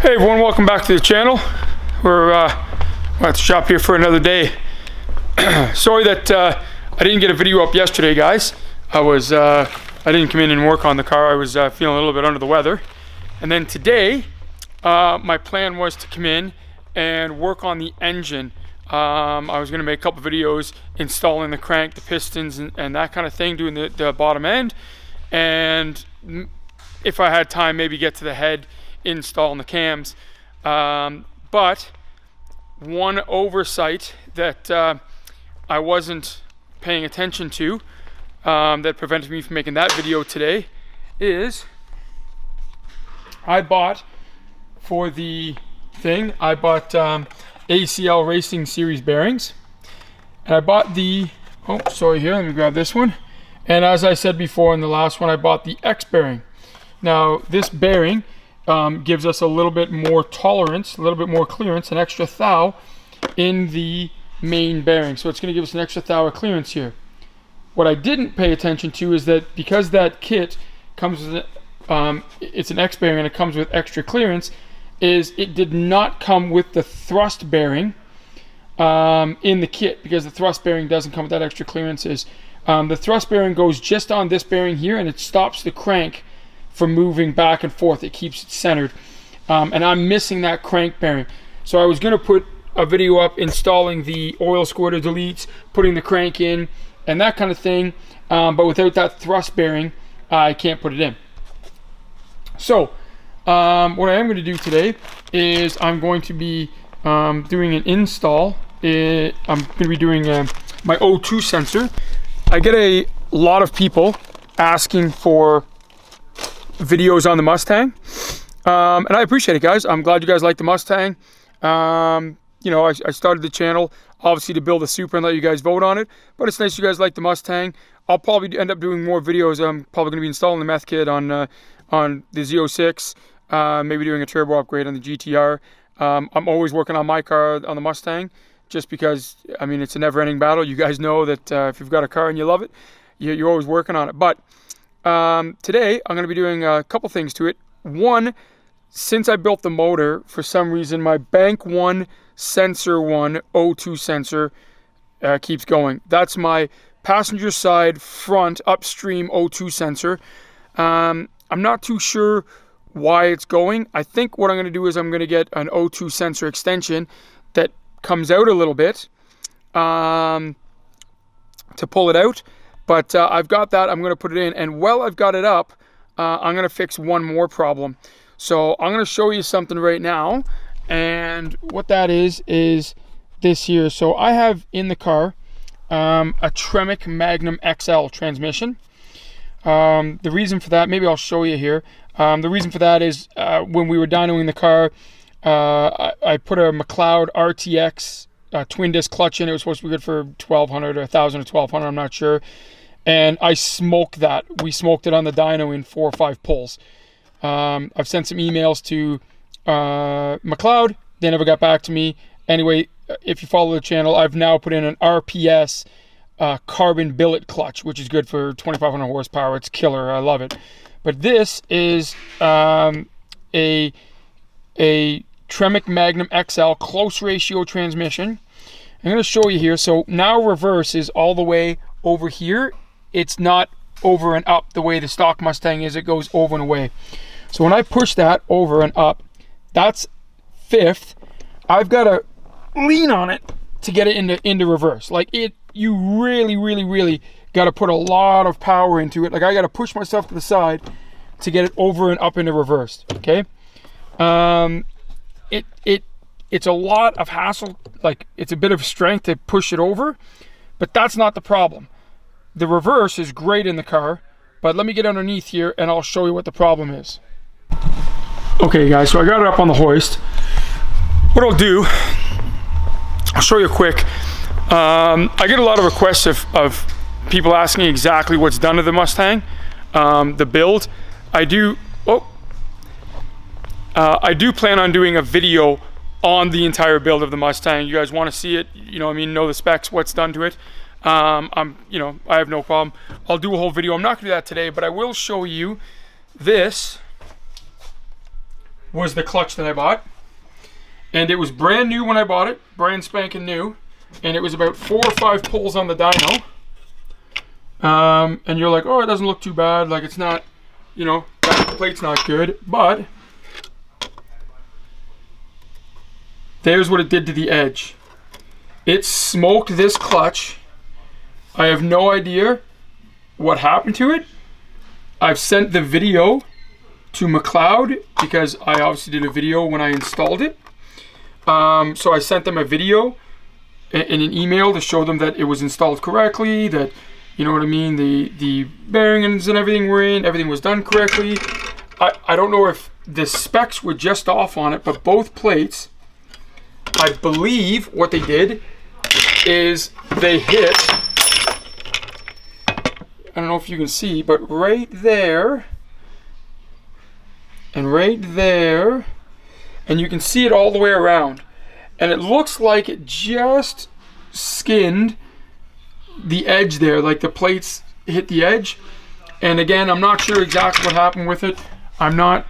Hey everyone, welcome back to the channel. We're at the shop here for another day. Sorry that I didn't get a video up yesterday, guys. I didn't come in and work on the car. I was feeling a little bit under the weather. And then today, my plan was to come in and work on the engine. I was going to make a couple videos installing the crank, the pistons, and that kind of thing, doing the bottom end. And if I had time, maybe get to the head, installing the cams. But one oversight that I wasn't paying attention to that prevented me from making that video today is I bought for the thing, I bought ACL Racing Series bearings, and I bought the, oh sorry, here, let me grab this one. And as I said before in the last one, I bought the X bearing. Now this bearing gives us a little bit more tolerance, a little bit more clearance, an extra thou in the main bearing. So it's going to give us an extra thou of clearance here. What I didn't pay attention to is that because that kit comes with, it's an X bearing and it comes with extra clearance, is it did not come with the thrust bearing in the kit, because the thrust bearing doesn't come with that extra clearances. The thrust bearing goes just on this bearing here, and it stops the crank from moving back and forth. It keeps it centered, and I'm missing that crank bearing. So I was going to put a video up installing the oil squirter deletes, putting the crank in, and that kind of thing, but without that thrust bearing, I can't put it in. So what I am going to do today is I'm going to be doing an install. I'm going to be doing my O2 sensor. I get a lot of people asking for videos on the Mustang, and I appreciate it, guys. I'm glad you guys like the Mustang. You know, I started the channel obviously to build a Super and let you guys vote on it, but it's nice you guys like the Mustang. I'll probably end up doing more videos. I'm probably going to be installing the meth kit on the Z06, maybe doing a turbo upgrade on the GTR. I'm always working on my car on the Mustang, just because, I mean, it's a never-ending battle. You guys know that if you've got a car and you love it, you're always working on it. But today I'm going to be doing a couple things to it. One, since I built the motor, for some reason my Bank 1 Sensor 1 O2 sensor keeps going. That's my passenger side front upstream O2 sensor. I'm not too sure why it's going. I think what I'm going to do is I'm going to get an O2 sensor extension that comes out a little bit to pull it out. But I've got that. I'm going to put it in. And while I've got it up, I'm going to fix one more problem. So I'm going to show you something right now. And what that is this here. So I have in the car a Tremec Magnum XL transmission. The reason for that, maybe I'll show you here. The reason for that is when we were dynoing the car, I put a McLeod RTX twin disc clutch in. It was supposed to be good for 1200 or 1000 or 1200, I'm not sure. And I smoked that. We smoked it on the dyno in 4 or 5 pulls. I've sent some emails to McLeod. They never got back to me. Anyway, if you follow the channel, I've now put in an RPS carbon billet clutch, which is good for 2500 horsepower. It's killer. I love it. But this is a Tremec Magnum XL close ratio transmission. I'm going to show you here. So now reverse is all the way over here. It's not over and up the way the stock Mustang is. It goes over and away. So when I push that over and up, that's fifth. I've got to lean on it to get it into reverse. Like you really got to put a lot of power into it. Like I got to push myself to the side to get it over and up into reverse. Okay. It's a lot of hassle. Like it's a bit of strength to push it over, but that's not the problem. The reverse is great in the car, but let me get underneath here and I'll show you what the problem is. Okay guys, so I got it up on the hoist. What I'll do, I'll show you quick. I get a lot of requests of people asking exactly what's done to the Mustang, the build. I do plan on doing a video on the entire build of the Mustang. You guys want to see it, you know, I mean, know the specs, what's done to it. I have no problem. I'll do a whole video. I'm not gonna do that today, but I will show you this was the clutch that I bought. And it was brand new when I bought it, brand spanking new. And it was about 4 or 5 pulls on the dyno. And you're like, oh, it doesn't look too bad. Like, it's not, you know, that plate's not good. But there's what it did to the edge. It smoked this clutch. I have no idea what happened to it. I've sent the video to McLeod because I obviously did a video when I installed it. So I sent them a video in an email to show them that it was installed correctly, that, you know what I mean, the bearings and everything were in, everything was done correctly. I don't know if the specs were just off on it, but both plates, I believe what they did is they hit, I don't know if you can see, but right there and right there, and you can see it all the way around. And it looks like it just skinned the edge there, like the plates hit the edge. And again, I'm not sure exactly what happened with it. I'm not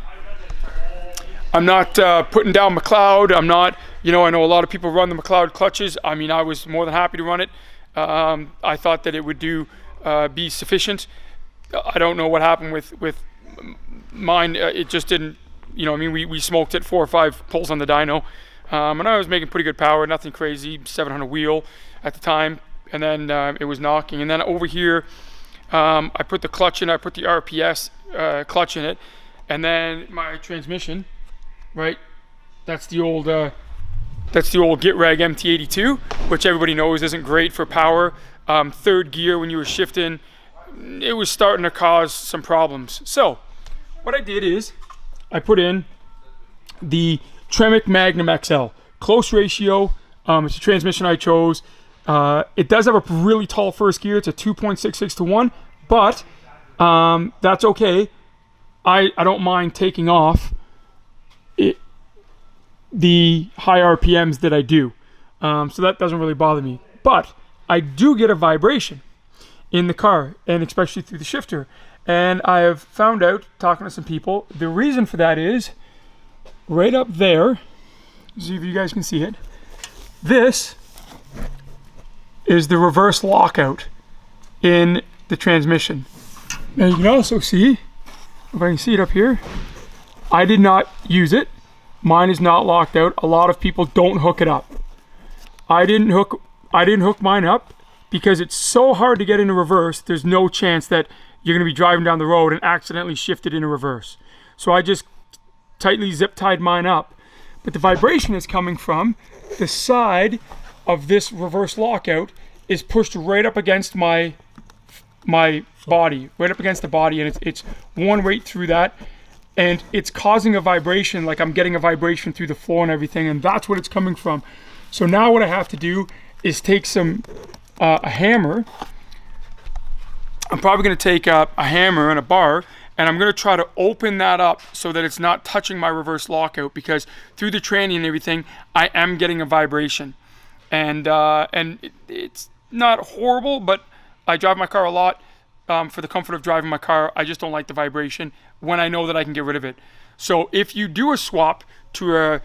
putting down McLeod. I'm not, you know, I know a lot of people run the McLeod clutches. I mean, I was more than happy to run it. I thought that it would be sufficient. I don't know what happened with mine. It just didn't, you know, I mean, we smoked it 4 or 5 pulls on the dyno. And I was making pretty good power, nothing crazy, 700 wheel at the time. And then it was knocking. And then over here, I put the clutch in, I put the RPS clutch in it. And then my transmission, right? That's the old Gitrag MT82, which everybody knows isn't great for power. 3rd gear when you were shifting, it was starting to cause some problems. So what I did is I put in the Tremec Magnum XL. Close ratio. It's a transmission I chose. It does have a really tall first gear. It's a 2.66 to 1, but that's okay. I don't mind taking off the high RPMs that I do. So that doesn't really bother me. But I do get a vibration in the car, and especially through the shifter. And I have found out, talking to some people, the reason for that is right up there. See if you guys can see it. This is the reverse lockout in the transmission. Now you can also see, if I can see it up here, I did not use it. Mine is not locked out. A lot of people don't hook it up. I didn't hook mine up because it's so hard to get into reverse. There's no chance that you're going to be driving down the road and accidentally shift it into reverse. So I just tightly zip tied mine up. But the vibration is coming from the side of this reverse lockout is pushed right up against my body, right up against the body, and it's one right through that, and it's causing a vibration, like I'm getting a vibration through the floor and everything, and that's what it's coming from. So now what I have to do is take a hammer. I'm probably going to take a hammer and a bar, and I'm going to try to open that up so that it's not touching my reverse lockout, because through the tranny and everything, I am getting a vibration. And it's not horrible, but I drive my car a lot for the comfort of driving my car. I just don't like the vibration when I know that I can get rid of it. So if you do a swap to a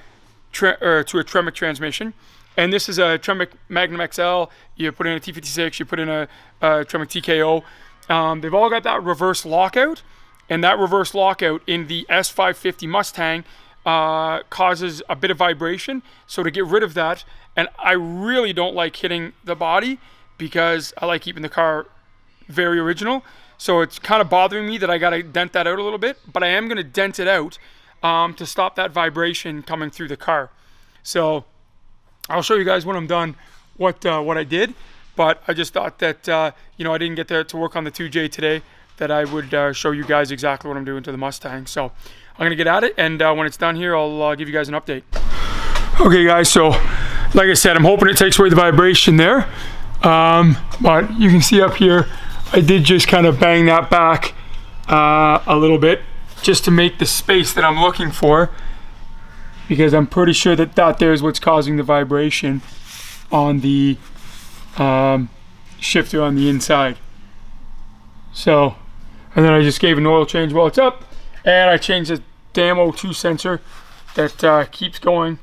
Tremec transmission, and this is a Tremec Magnum XL, you put in a T56, you put in a Tremec TKO, they've all got that reverse lockout. And that reverse lockout in the S550 Mustang causes a bit of vibration. So to get rid of that, and I really don't like hitting the body because I like keeping the car very original. So it's kind of bothering me that I got to dent that out a little bit, but I am going to dent it out to stop that vibration coming through the car. So I'll show you guys when I'm done what I did. But I just thought that, I didn't get to work on the 2J today, that I would show you guys exactly what I'm doing to the Mustang. So I'm going to get at it, and when it's done here, I'll give you guys an update. Okay, guys, so like I said, I'm hoping it takes away the vibration there. But you can see up here, I did just kind of bang that back a little bit, just to make the space that I'm looking for, because I'm pretty sure that there is what's causing the vibration on the shifter on the inside. And then I just gave an oil change while it's up, and I changed the damn O2 sensor that keeps going.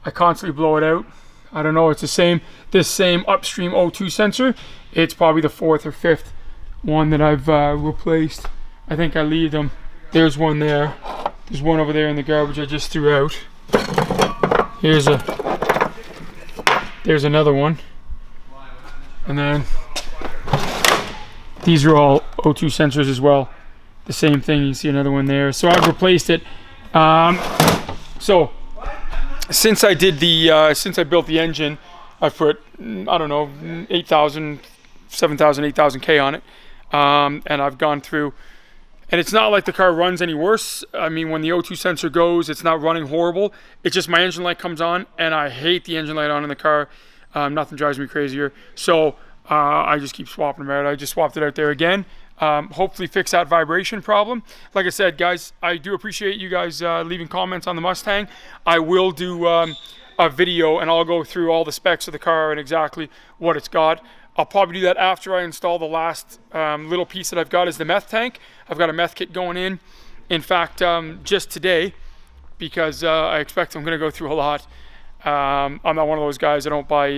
I constantly blow it out. I don't know, it's this same upstream O2 sensor. It's probably the 4th or 5th one that I've replaced. I think I leave them. There's one there. There's one over there in the garbage I just threw out. There's another one. And then these are all O2 sensors as well. The same thing, you see another one there. So I've replaced it. So since I did the, since I built the engine, I've put, I don't know, 8,000, 7,000, 8,000 K on it. And I've gone through, and it's not like the car runs any worse. I mean, when the O2 sensor goes, it's not running horrible. It's just my engine light comes on, and I hate the engine light on in the car. Nothing drives me crazier. So I just keep swapping them out. I just swapped it out there again. Hopefully fix that vibration problem. Like I said, guys, I do appreciate you guys leaving comments on the Mustang. I will do a video, and I'll go through all the specs of the car and exactly what it's got. I'll probably do that after I install the last little piece that I've got is the meth tank. I've got a meth kit going in. In fact, just today, because I expect I'm going to go through a lot. I'm not one of those guys that don't buy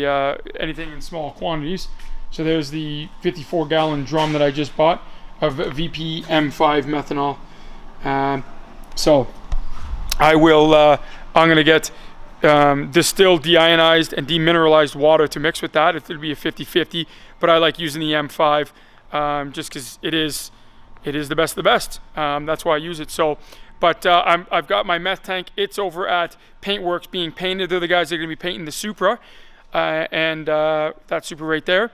anything in small quantities. So there's the 54-gallon drum that I just bought of VP M5 methanol. So I will, I'm going to get distilled, deionized, and demineralized water to mix with that. It'll be a 50-50, but I like using the M5 just because it is the best of the best. That's why I use it. So, but I've got my meth tank. It's over at Paintworks being painted. They're the guys that are going to be painting the Supra, and that Supra right there,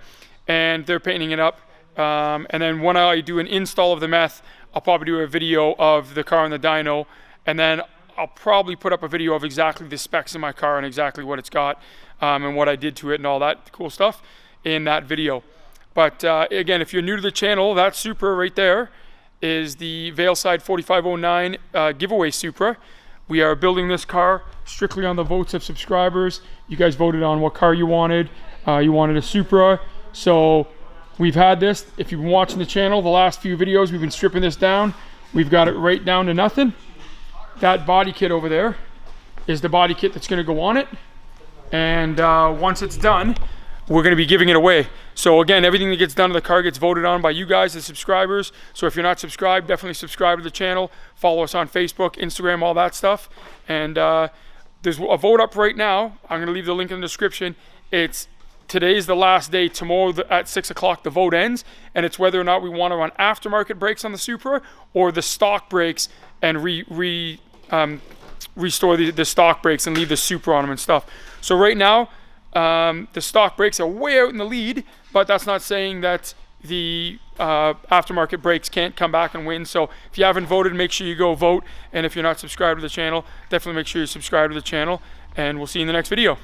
and they're painting it up. And then when I do an install of the meth, I'll probably do a video of the car and the dyno, and then I'll probably put up a video of exactly the specs of my car and exactly what it's got and what I did to it and all that cool stuff in that video. But again, if you're new to the channel, that Supra right there is the Valeside 4509 giveaway Supra. We are building this car strictly on the votes of subscribers. You guys voted on what car you wanted. You wanted a Supra. So we've had this. If you've been watching the channel, the last few videos, we've been stripping this down. We've got it right down to nothing. That body kit over there is the body kit that's going to go on it. And once it's done, we're going to be giving it away. So again, everything that gets done to the car gets voted on by you guys, the subscribers. So if you're not subscribed, definitely subscribe to the channel. Follow us on Facebook, Instagram, all that stuff. And there's a vote up right now. I'm going to leave the link in the description. Today's the last day. Tomorrow at 6 o'clock the vote ends, and it's whether or not we want to run aftermarket brakes on the Supra or the stock brakes and restore the stock brakes and leave the Supra on them and stuff. So right now the stock brakes are way out in the lead, but that's not saying that the aftermarket brakes can't come back and win. So if you haven't voted, make sure you go vote, and if you're not subscribed to the channel, definitely make sure you subscribe to the channel, and we'll see you in the next video.